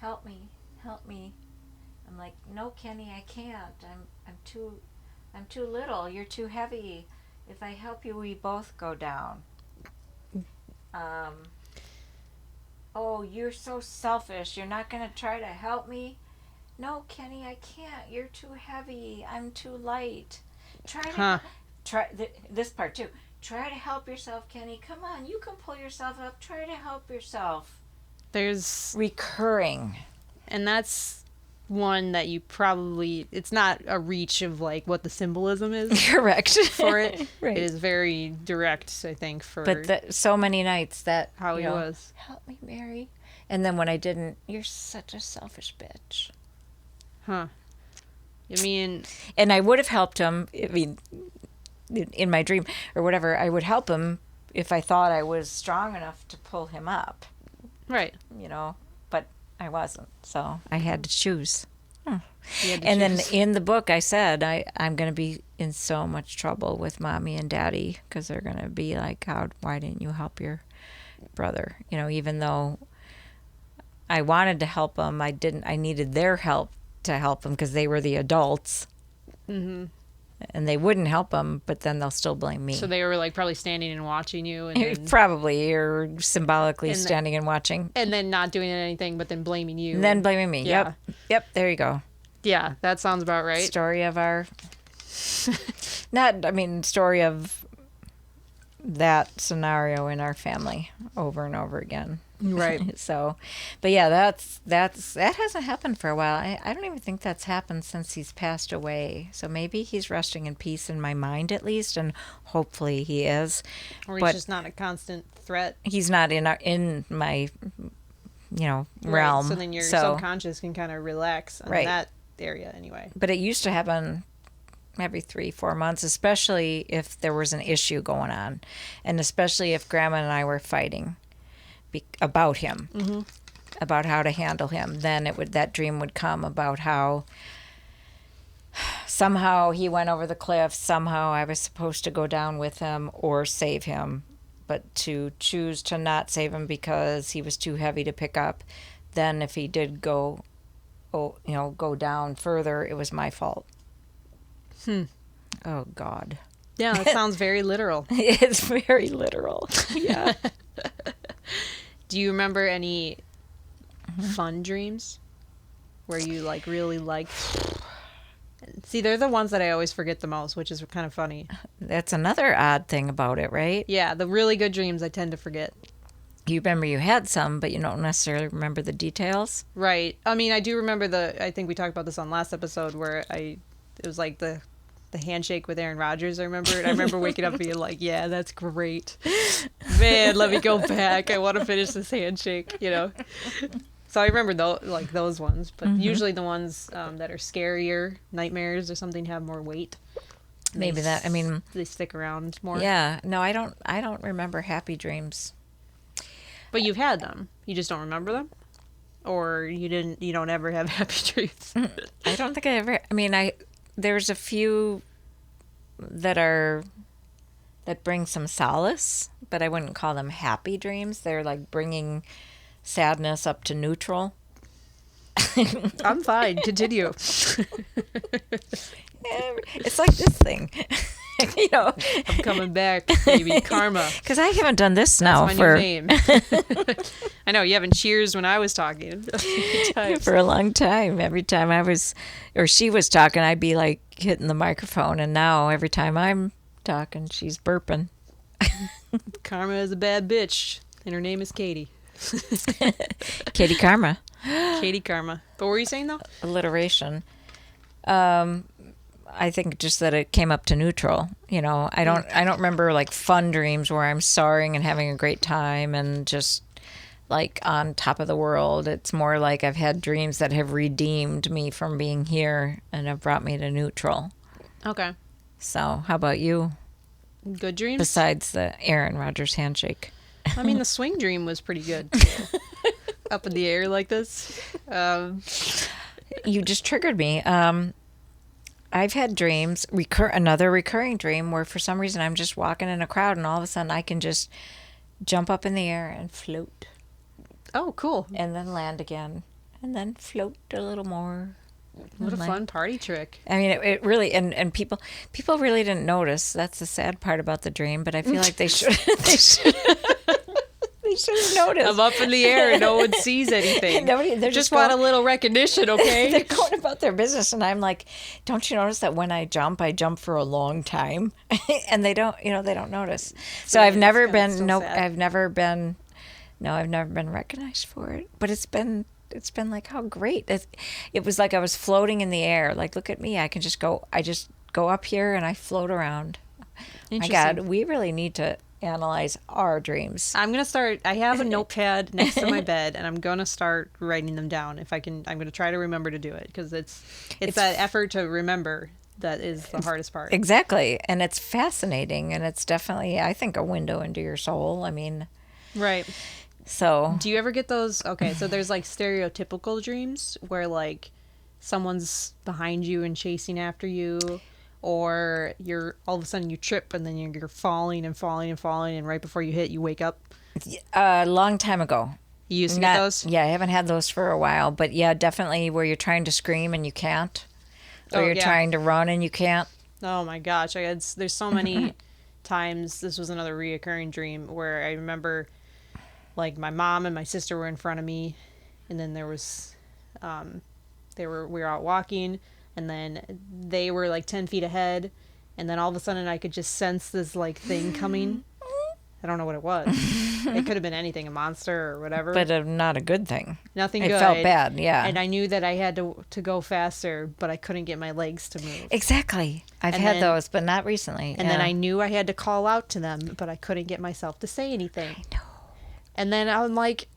"Help me, help me." I'm like, "No, Kenny, I can't. I'm too little. You're too heavy. If I help you, we both go down." "Oh, you're so selfish. You're not going to try to help me?" "No, Kenny, I can't. You're too heavy. I'm too light. Try this part too. Try to help yourself, Kenny. Come on, you can pull yourself up. Try to help yourself." There's recurring. And that's one that you probably... It's not a reach of like what the symbolism is. Correct. For it. Right. It is very direct, I think, for... But so many nights that... How he was. "Help me, Mary." And then when I didn't, "You're such a selfish bitch." Huh. I mean... And I would have helped him, I mean, in my dream or whatever, I would help him if I thought I was strong enough to pull him up. Right. But I wasn't, so I had to choose. And then in the book I said I'm going to be in so much trouble with Mommy and Daddy because they're going to be like, why didn't you help your brother? Even though I wanted to help them, I needed their help to help them because they were the adults. Mm-hmm. And they wouldn't help them, but then they'll still blame me. So they were like probably standing and watching you, and then, probably, or symbolically standing and watching, and then not doing anything, but then blaming you, and then blaming me. Yeah. Yep. There you go. Yeah, that sounds about right. Story of our, story of that scenario in our family over and over again. Right. So, but yeah, that hasn't happened for a while. I don't even think that's happened since he's passed away. So maybe he's resting in peace in my mind at least, and hopefully he is. Or he's just not a constant threat. He's not in my realm. Right. So then your subconscious can kind of relax on that area anyway. But it used to happen every 3-4 months, especially if there was an issue going on, and especially if Grandma and I were fighting about him, about how to handle him. Then that dream would come about how somehow he went over the cliff, somehow I was supposed to go down with him or save him, but to choose to not save him because he was too heavy to pick up. Then if he did go down further, it was my fault. Oh God. Yeah, that sounds very literal. It's very literal. Yeah. Do you remember any fun dreams where you really liked? See, they're the ones that I always forget the most, which is kind of funny. That's another odd thing about it, right? Yeah, the really good dreams I tend to forget. You remember you had some, but you don't necessarily remember the details. Right. I mean, I do remember I think we talked about this on last episode where it was like the handshake with Aaron Rodgers. I remember it. I remember waking up being like, yeah, that's great. Man, let me go back. I want to finish this handshake, So I remember those ones, but usually the ones that are scarier, nightmares or something, have more weight. Maybe they stick around more. Yeah. No, I don't remember happy dreams. But you've had them. You just don't remember them? Or you don't ever have happy dreams? I don't think I ever, there's a few that bring some solace, but I wouldn't call them happy dreams. They're like bringing sadness up to neutral. I'm fine. Continue. It's like this thing. I'm coming back, baby. Karma. Because I haven't done this now That's my new name. I know you haven't cheers when I was talking for a long time. Every time she was talking, I'd be like hitting the microphone, and now every time I'm talking, she's burping. Karma is a bad bitch, and her name is Katie. Katie Karma. Katie Karma. But what were you saying though? Alliteration. I think just that it came up to neutral. I don't remember like fun dreams where I'm soaring and having a great time and just like on top of the world. It's more like I've had dreams that have redeemed me from being here and have brought me to neutral. Okay. So how about you? Good dreams? Besides the Aaron Rodgers handshake. The swing dream was pretty good. Up in the air like this. You just triggered me. I've had dreams, another recurring dream where for some reason I'm just walking in a crowd and all of a sudden I can just jump up in the air and float. Oh, cool. And then land again and then float a little more. What a fun party trick. It really, and people really didn't notice. That's the sad part about the dream, but I feel like they should. They should have noticed. I'm up in the air and no one sees anything. They just want a little recognition, okay? They're going about their business, and I'm like, don't you notice that when I jump for a long time, and they don't notice. So I've never been recognized for it, but it's been like, how great. It was like I was floating in the air. Like, look at me. I just go up here and I float around. My God, we really need to analyze our dreams. I'm going to start. I have a notepad next to my bed, and I'm going to start writing them down. If I can, I'm going to try to remember to do it, because it's that effort to remember that is the hardest part. Exactly. And it's fascinating, and it's definitely, I think, a window into your soul. Right. So do you ever get those? Okay, so there's like stereotypical dreams where like someone's behind you and chasing after you, or you're all of a sudden you trip and then you're falling and falling and falling, and right before you hit, you wake up. A long time ago. You used to get those? Yeah, I haven't had those for a while, but yeah, definitely where you're trying to scream and you can't, or you're trying to run and you can't. Oh my gosh, there's so many times. This was another reoccurring dream where I remember, like, my mom and my sister were in front of me, and then there was, we were out walking, and then they were like 10 feet ahead, and then all of a sudden I could just sense this like thing coming. I don't know what it was. It could have been anything, a monster or whatever. But not a good thing. Nothing good. It felt bad, yeah. And I knew that I had to go faster, but I couldn't get my legs to move. Exactly. I've had those, but not recently. And then I knew I had to call out to them, but I couldn't get myself to say anything. I know. And then I'm like,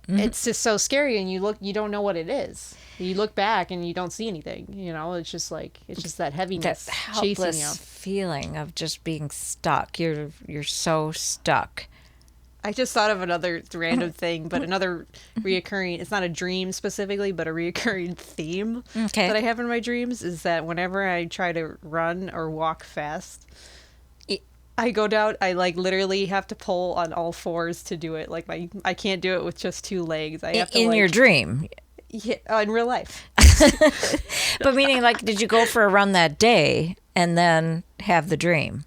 it's just so scary, and you don't know what it is. You look back and you don't see anything. You know, it's just that heaviness, that helpless chasing you. Feeling of just being stuck. You're so stuck. I just thought of another random thing, but another reoccurring, it's not a dream specifically, but a reoccurring theme that I have in my dreams is that whenever I try to run or walk fast, I go down, I like literally have to pull on all fours to do it. Like I can't do it with just two legs. I have to in your dream. Yeah, in real life. But meaning, like, did you go for a run that day and then have the dream?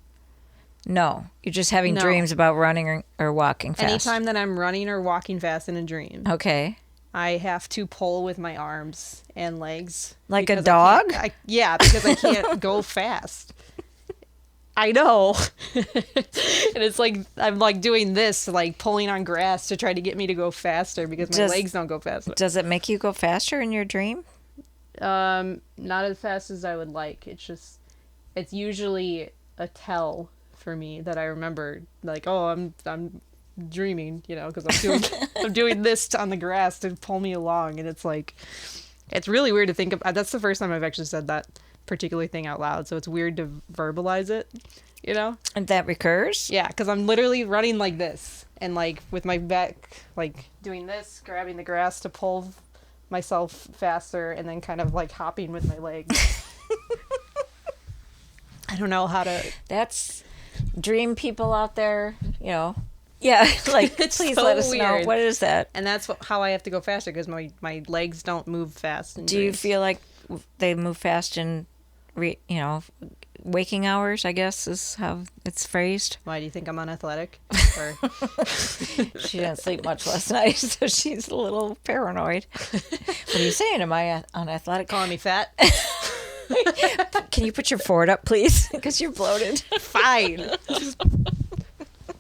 No, you're just having dreams about running or walking fast. Anytime that I'm running or walking fast in a dream. Okay. I have to pull with my arms and legs. Like a dog? Yeah, because I can't go fast. I know. And it's like I'm like doing this, like pulling on grass to try to get me to go faster because my legs don't go fast. Does it make you go faster in your dream? Not as fast as I would like. It's usually a tell for me that I remember, like, oh, I'm dreaming, you know, because I'm doing this on the grass to pull me along, and it's like, it's really weird to think of. That's the first time I've actually said that particular thing out loud, so it's weird to verbalize it, you know. And that recurs? Yeah, because I'm literally running like this, and like with my back, like doing this, grabbing the grass to pull myself faster, and then kind of like hopping with my legs. I don't know how to. That's dream people out there, you know. Yeah, like, please so let us weird. know. What is that? And that's how I have to go faster, because my legs don't move fast. Do you feel like they move fast in, you know, waking hours, I guess, is how it's phrased? Why do you think I'm unathletic? Or... She didn't sleep much last night, so she's a little paranoid. What are you saying? Am I unathletic? Calling me fat? Can you put your fort up, please? Because you're bloated. Fine. Just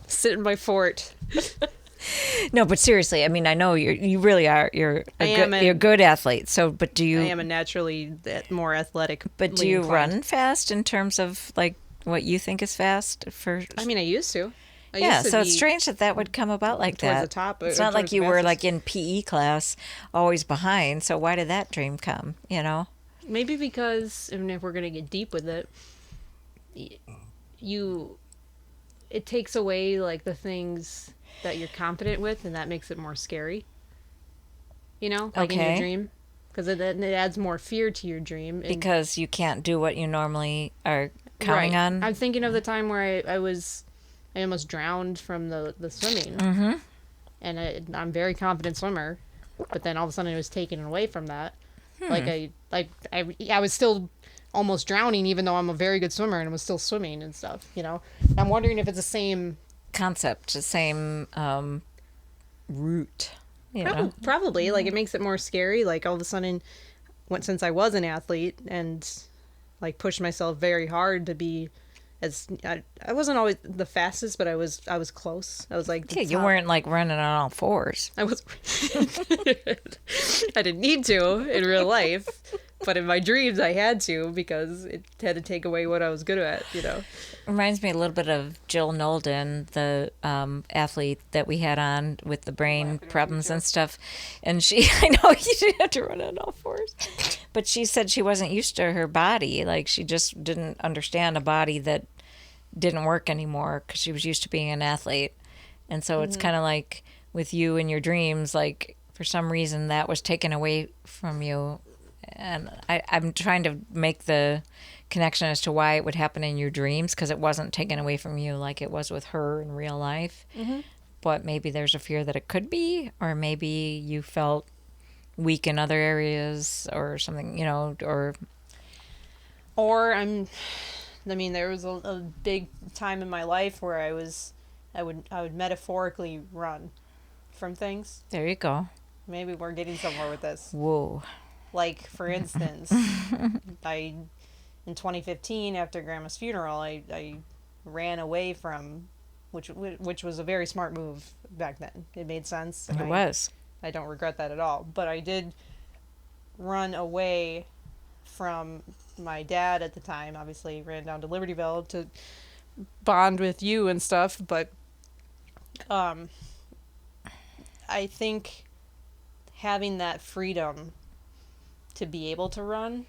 sit in my fort. No, but seriously, I mean, I know you really are. You're a good athlete. So, but do you? I am a naturally more athletic. But do you run fast in terms of like what you think is fast? I mean, I used to. So it's strange that would come about like that. The top. It's not like you were like in PE class, always behind. So why did that dream come? You know. Maybe because, and if we're gonna get deep with it, it takes away like the things that you're confident with, and that makes it more scary. You know, like in your dream, because it adds more fear to your dream. Because you can't do what you normally are counting on. I'm thinking of the time where I almost drowned from the swimming, and I'm a very confident swimmer, but then all of a sudden it was taken away from that. I was still almost drowning, even though I'm a very good swimmer, and I was still swimming and stuff, you know. I'm wondering if it's the same concept, the same root. You know? Probably. Like, it makes it more scary. Like, all of a sudden, since I was an athlete and like pushed myself very hard to be I wasn't always the fastest, but I was close. I was like, you weren't like running on all fours. I was. I didn't need to in real life, but in my dreams I had to, because it had to take away what I was good at, you know. Reminds me a little bit of Jill Nolden, the athlete that we had on with the brain problems and stuff. And I know you didn't have to run on all fours, but she said she wasn't used to her body. Like, she just didn't understand a body that didn't work anymore, because she was used to being an athlete. And so it's kind of like with you and your dreams, like, for some reason that was taken away from you. And I'm trying to make the connection as to why it would happen in your dreams, because it wasn't taken away from you like it was with her in real life. But maybe there's a fear that it could be, or maybe you felt weak in other areas or something, you know, or I mean, there was a big time in my life where I would metaphorically run from things. There you go. Maybe we're getting somewhere with this. Whoa. Like, for instance, in 2015, after Grandma's funeral, I ran away from, which was a very smart move back then. It made sense. It was. I don't regret that at all. But I did run away from my dad at the time. Obviously, ran down to Libertyville to bond with you and stuff. But I think having that freedom to be able to run,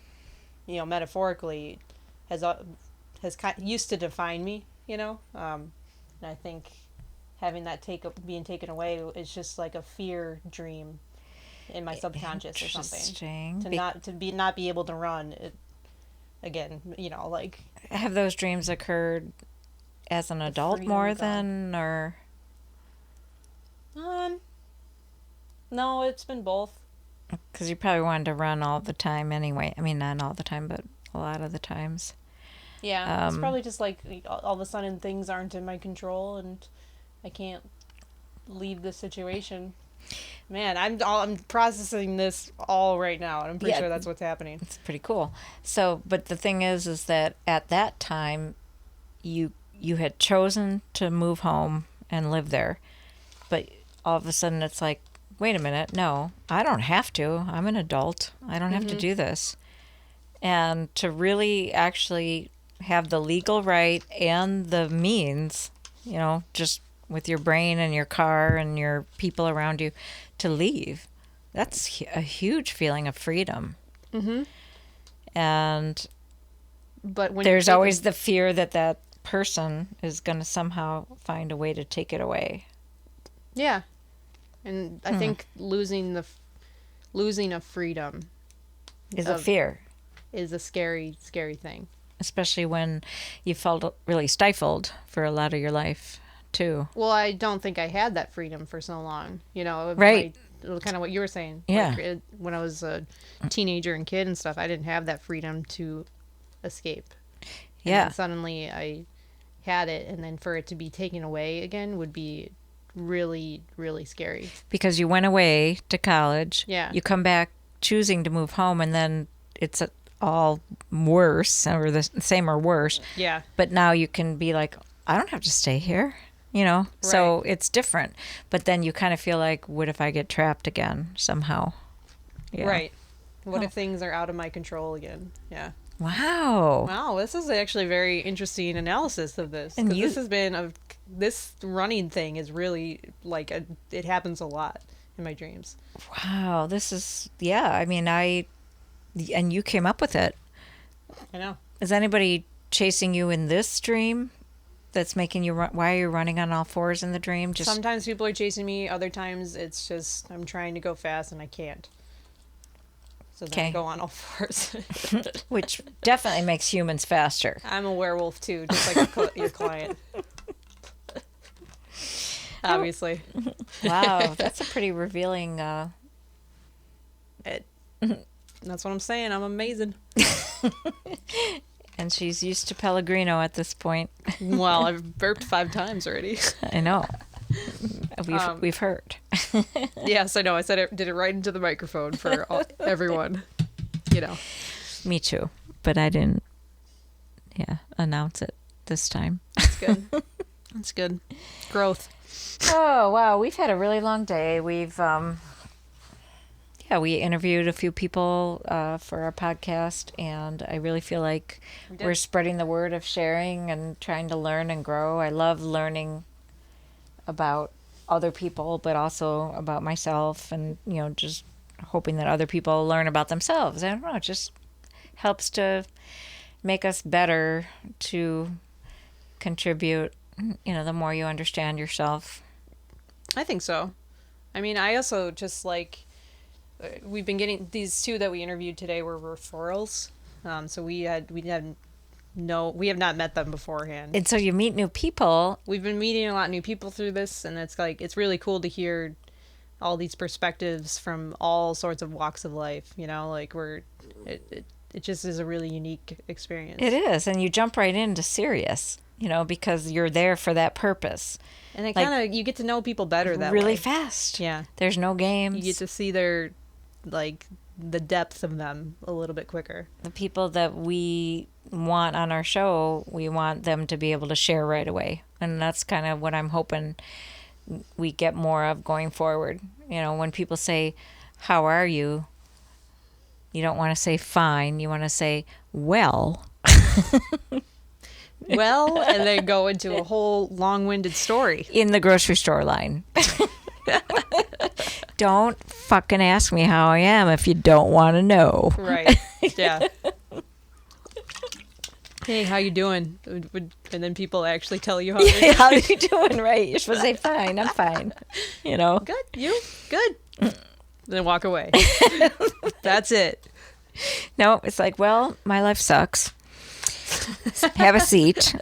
metaphorically, has used to define me. And I think having that being taken away is just like a fear dream in my subconscious or something. To not be able to run again, like. Have those dreams occurred as an adult more than, or? No, it's been both. Because you probably wanted to run all the time anyway. I mean, not all the time, but a lot of the times. Yeah, it's probably just like all of a sudden things aren't in my control and I can't leave the situation. Man, I'm processing this all right now, and I'm pretty sure that's what's happening. It's pretty cool. So, but the thing is that at that time, you had chosen to move home and live there, but all of a sudden it's like, wait a minute, no, I don't have to. I'm an adult. I don't have to do this. And to really actually have the legal right and the means, just with your brain and your car and your people around you to leave, that's a huge feeling of freedom. And but there's always the fear that person is going to somehow find a way to take it away. Yeah. And I think losing a freedom is a fear. Is a scary, scary thing. Especially when you felt really stifled for a lot of your life, too. Well, I don't think I had that freedom for so long. Right. Kind of what you were saying. Yeah. Like, when I was a teenager and kid and stuff, I didn't have that freedom to escape. Yeah. And suddenly I had it, and then for it to be taken away again would be really, really scary. Because you went away to college. Yeah. You come back choosing to move home, and then it's all worse, or the same or worse. Yeah. But now you can be like, I don't have to stay here, Right. So it's different. But then you kind of feel like, what if I get trapped again somehow? Yeah. Right. What if things are out of my control again? Yeah. Wow, this is actually very interesting analysis of this. And this has been this running thing is really like it happens a lot in my dreams. Wow, this is, I mean, and you came up with it. I know. Is anybody chasing you in this dream that's making you run? Why are you running on all fours in the dream? Just sometimes people are chasing me. Other times it's just I'm trying to go fast and I can't. So then I go on all fours. Which definitely makes humans faster. I'm a werewolf too, just like your client. Obviously. Wow, that's a pretty revealing. That's what I'm saying. I'm amazing. And she's used to Pellegrino at this point. Well, I've burped 5 times already. I know. We've heard. Yes, I know. I did it right into the microphone for everyone. Me too, but I didn't. Announce it this time. That's good. That's good. Growth. Oh wow, we've had a really long day. We've we interviewed a few people for our podcast, and I really feel like we're spreading the word of sharing and trying to learn and grow. I love learning about other people, but also about myself, and just hoping that other people learn about themselves. I don't know, it just helps to make us better, to contribute, the more you understand yourself. I think so. I mean, I also just like, we've been getting these 2 that we interviewed today were referrals. So we have not met them beforehand. And so you meet new people. We've been meeting a lot of new people through this, and it's really cool to hear all these perspectives from all sorts of walks of life. Like it just is a really unique experience. It is. And you jump right into serious, because you're there for that purpose. And it kind of, you get to know people better that really way. Fast. Yeah. There's no games. You get to see their, the depth of them a little bit quicker. The people that we want on our show, we want them to be able to share right away. And that's kind of what I'm hoping we get more of going forward. When people say, how are you? You don't want to say fine. You want to say, well. Well, and then go into a whole long-winded story. In the grocery store line. Don't fucking ask me how I am if you don't want to know. Right. Yeah. Hey, how you doing? And then people actually tell you how you're doing. How you doing? Right. You're supposed to say fine. I'm fine. Good. You? Good. Then walk away. That's it. No, it's like, well, my life sucks. Have a seat.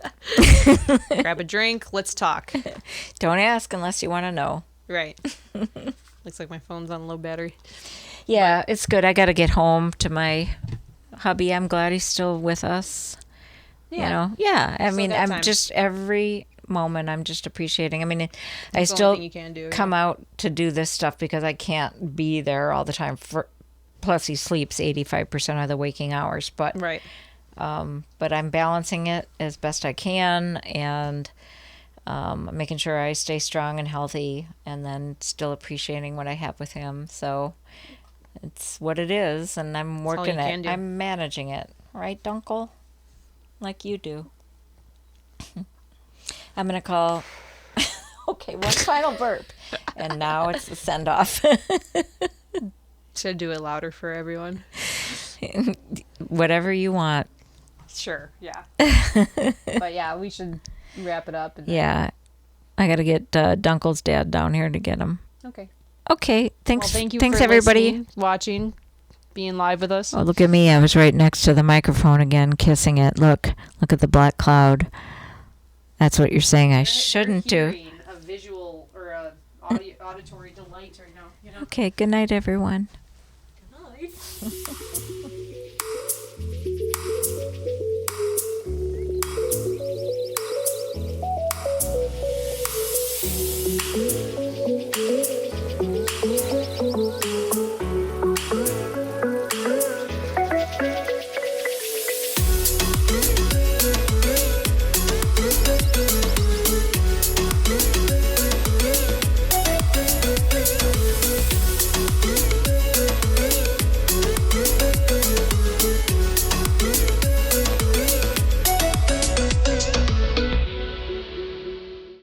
Grab a drink. Let's talk. Don't ask unless you want to know. Right. Looks like my phone's on low battery. Yeah, it's good. I got to get home to my hubby. I'm glad he's still with us. Yeah. Yeah. I mean, I'm time. just every moment I'm just appreciating. I mean, I That's still you can do, come out to do this stuff because I can't be there all the time. Plus, he sleeps 85% of the waking hours. But right. But I'm balancing it as best I can and making sure I stay strong and healthy and then still appreciating what I have with him. So it's what it is, and I'm working it. I'm managing it. Right, Dunkel? Like you do. I'm going to call... Okay, one final burp. And now it's the send-off. Should I do it louder for everyone? Whatever you want. Sure, yeah. But yeah, we should wrap it up. Yeah. I got to get Dunkel's dad down here to get him. Okay. Thanks. Well, thank you thanks for everybody. Watching, being live with us. Oh, look at me. I was right next to the microphone again, kissing it. Look at the black cloud. That's what you're saying I shouldn't do. A visual or a auditory delight right now. Okay, good night, everyone. Good night.